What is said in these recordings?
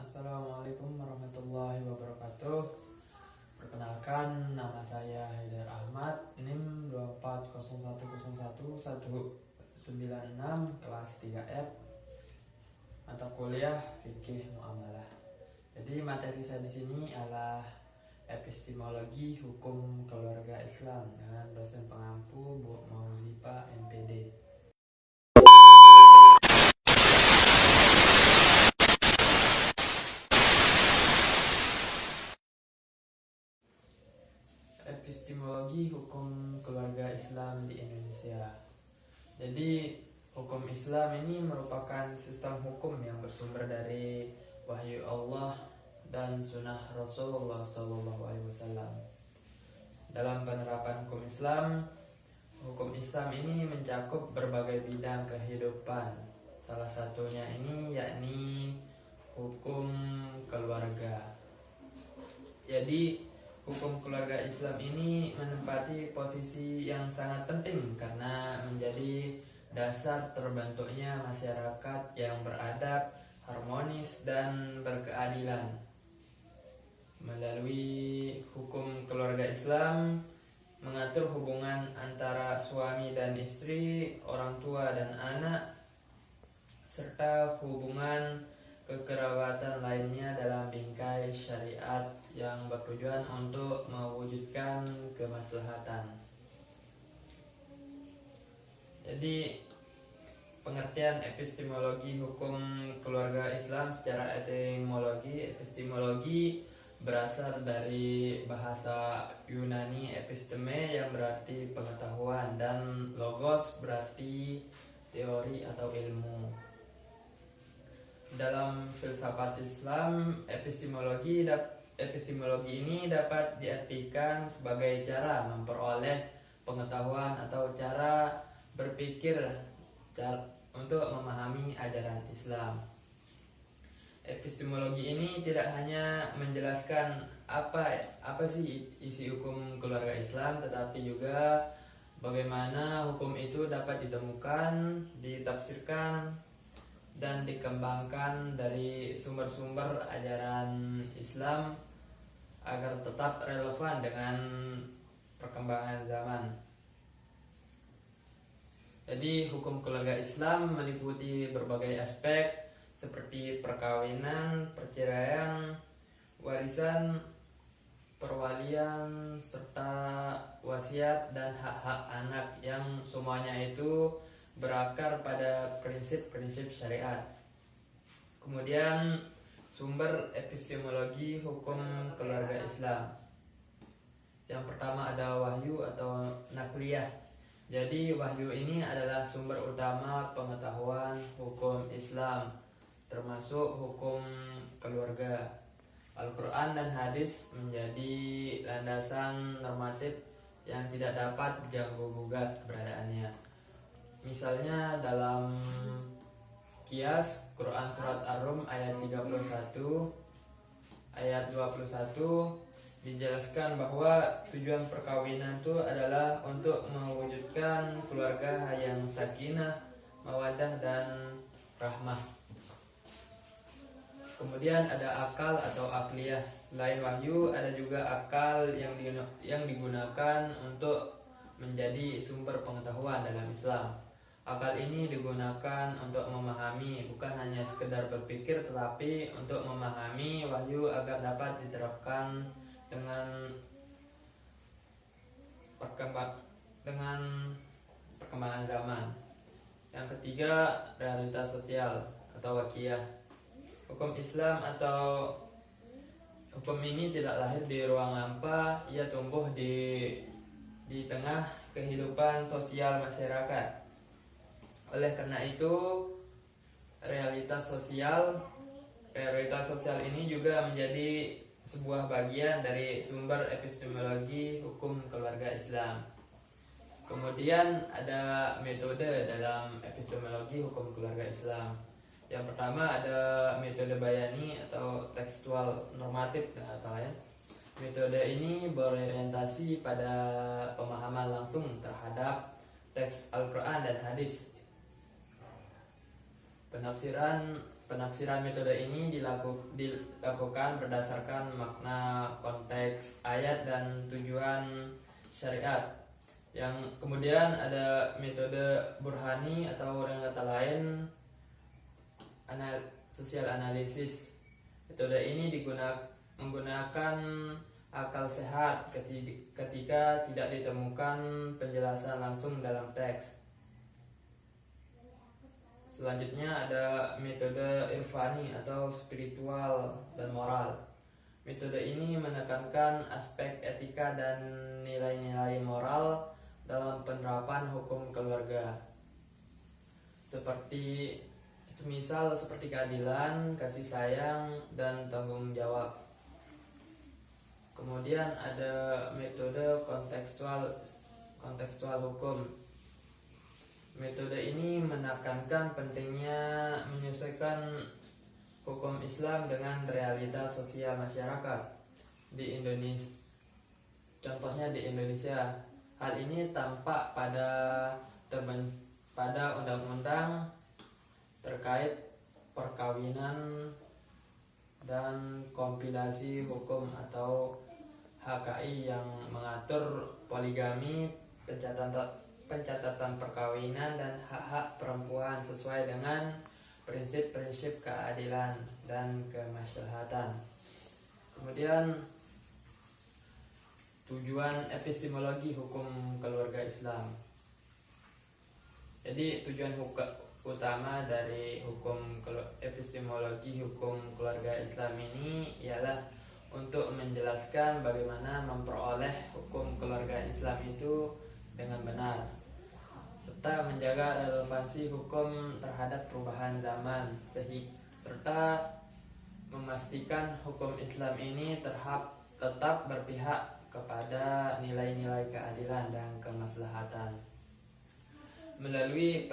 Assalamualaikum warahmatullahi wabarakatuh. Perkenalkan, nama saya Haidar Ahmad, NIM 24010196 kelas 3F, mata kuliah Fikih Muamalah. Jadi materi saya di sini adalah epistemologi hukum keluarga Islam dengan dosen pengampu Bu Mauzifa MPD. Epistemologi hukum keluarga Islam di Indonesia. Jadi hukum Islam ini merupakan sistem hukum yang bersumber dari wahyu Allah dan sunnah Rasulullah SAW. Dalam penerapan hukum Islam ini mencakup berbagai bidang kehidupan. Salah satunya ini yakni hukum keluarga. Jadi hukum keluarga Islam ini menempati posisi yang sangat penting karena menjadi dasar terbentuknya masyarakat yang beradab, harmonis, dan berkeadilan. Melalui hukum keluarga Islam mengatur hubungan antara suami dan istri, orang tua dan anak, serta hubungan kekerabatan lainnya dalam bingkai syariat yang bertujuan untuk mewujudkan kemaslahatan. Jadi pengertian epistemologi hukum keluarga Islam secara epistemologi berasal dari bahasa Yunani episteme yang berarti pengetahuan dan logos berarti teori atau ilmu. Dalam filsafat Islam, epistemologi ini dapat diartikan sebagai cara memperoleh pengetahuan atau cara berpikir untuk memahami ajaran Islam. Epistemologi ini tidak hanya menjelaskan apa sih isi hukum keluarga Islam, tetapi juga bagaimana hukum itu dapat ditemukan, ditafsirkan, dan dikembangkan dari sumber-sumber ajaran Islam agar tetap relevan dengan perkembangan zaman. Jadi hukum keluarga Islam meliputi berbagai aspek seperti perkawinan, perceraian, warisan, perwalian, serta wasiat dan hak-hak anak yang semuanya itu berakar pada prinsip-prinsip syariat. Kemudian sumber epistemologi hukum keluarga Islam. Yang pertama ada wahyu atau nakliyah. Jadi wahyu ini adalah sumber utama pengetahuan hukum Islam, termasuk hukum keluarga. Al-Quran dan hadis menjadi landasan normatif yang tidak dapat diganggu-gugat keberadaannya. Misalnya dalam Qiyas, Quran Surat Ar-Rum ayat 31, ayat 21 dijelaskan bahwa tujuan perkawinan itu adalah untuk mewujudkan keluarga yang sakinah, mawaddah, dan rahmah. Kemudian ada akal atau akliyah. Selain wahyu, ada juga akal yang digunakan untuk menjadi sumber pengetahuan dalam Islam. Akal ini digunakan untuk memahami, bukan hanya sekedar berpikir, tetapi untuk memahami wahyu agar dapat diterapkan dengan perkembangan zaman. Yang ketiga, realitas sosial atau wakiyah. Hukum Islam atau hukum ini tidak lahir di ruang hampa, ia tumbuh di tengah kehidupan sosial masyarakat. Oleh karena itu, realitas sosial ini juga menjadi sebuah bagian dari sumber epistemologi hukum keluarga Islam. Kemudian ada metode dalam epistemologi hukum keluarga Islam. Yang pertama ada metode bayani atau tekstual normatif dengan kata lain. Metode ini berorientasi pada pemahaman langsung terhadap teks Al-Quran dan hadis. Penafsiran Penafsiran metode ini dilakukan berdasarkan makna, konteks ayat, dan tujuan syariat. Yang kemudian ada metode burhani atau dengan kata lain sosial analisis. Metode ini menggunakan akal sehat ketika tidak ditemukan penjelasan langsung dalam teks. Selanjutnya ada metode irfani atau spiritual dan moral. Metode ini menekankan aspek etika dan nilai-nilai moral dalam penerapan hukum keluarga. Seperti keadilan, kasih sayang, dan tanggung jawab. Kemudian ada metode kontekstual hukum. Metode ini menekankan pentingnya menyesuaikan hukum Islam dengan realitas sosial masyarakat di Indonesia. Contohnya di Indonesia, hal ini tampak pada undang-undang terkait perkawinan dan kompilasi hukum atau HKI yang mengatur poligami, pencatatan perkawinan, dan hak-hak perempuan sesuai dengan prinsip-prinsip keadilan dan kemaslahatan. Kemudian tujuan epistemologi hukum keluarga Islam. Jadi tujuan utama dari epistemologi hukum keluarga Islam ini ialah untuk menjelaskan bagaimana memperoleh hukum keluarga Islam itu dengan benar, serta menjaga relevansi hukum terhadap perubahan zaman, serta memastikan hukum Islam ini tetap berpihak kepada nilai-nilai keadilan dan kemaslahatan. Melalui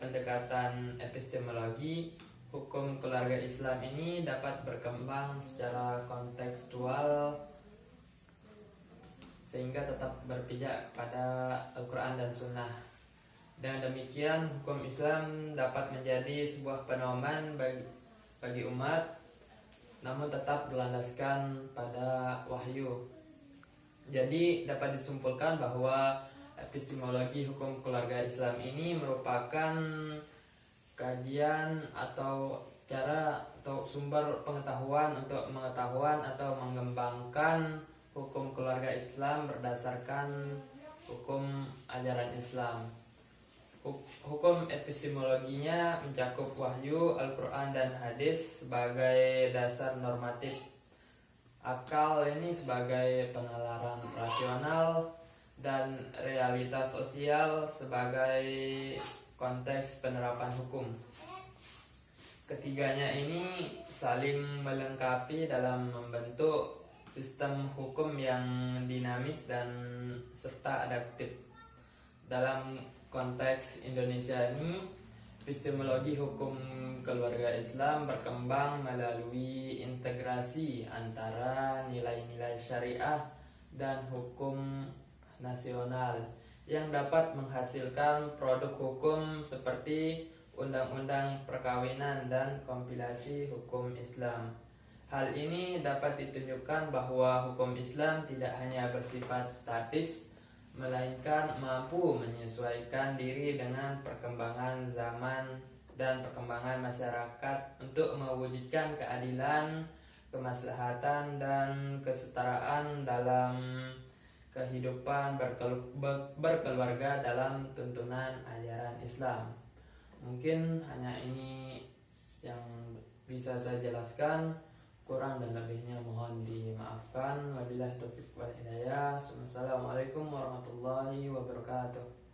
pendekatan epistemologi, hukum keluarga Islam ini dapat berkembang secara kontekstual sehingga tetap berpijak pada Al-Quran dan Sunnah. Dengan demikian, hukum Islam dapat menjadi sebuah pedoman bagi umat, namun tetap berlandaskan pada wahyu. Jadi dapat disimpulkan bahwa epistemologi hukum keluarga Islam ini merupakan kajian atau cara atau sumber pengetahuan untuk atau mengembangkan hukum keluarga Islam berdasarkan hukum ajaran Islam. Hukum epistemologinya mencakup wahyu, Al-Quran, dan hadis sebagai dasar normatif, akal ini sebagai penalaran rasional, dan realitas sosial sebagai konteks penerapan hukum. Ketiganya ini saling melengkapi dalam membentuk sistem hukum yang dinamis dan serta adaptif. Dalam konteks Indonesia ini, epistemologi hukum keluarga Islam berkembang melalui integrasi antara nilai-nilai syariah dan hukum nasional yang dapat menghasilkan produk hukum seperti undang-undang perkawinan dan kompilasi hukum Islam. Hal ini dapat ditunjukkan bahwa hukum Islam tidak hanya bersifat statis, melainkan mampu menyesuaikan diri dengan perkembangan zaman dan perkembangan masyarakat untuk mewujudkan keadilan, kemaslahatan, dan kesetaraan dalam kehidupan berkeluarga dalam tuntunan ajaran Islam. Mungkin hanya ini yang bisa saya jelaskan. Kurang dan lebihnya mohon dimaafkan. Wabillahi taufiq wal hidayah. Assalamualaikum warahmatullahi wabarakatuh.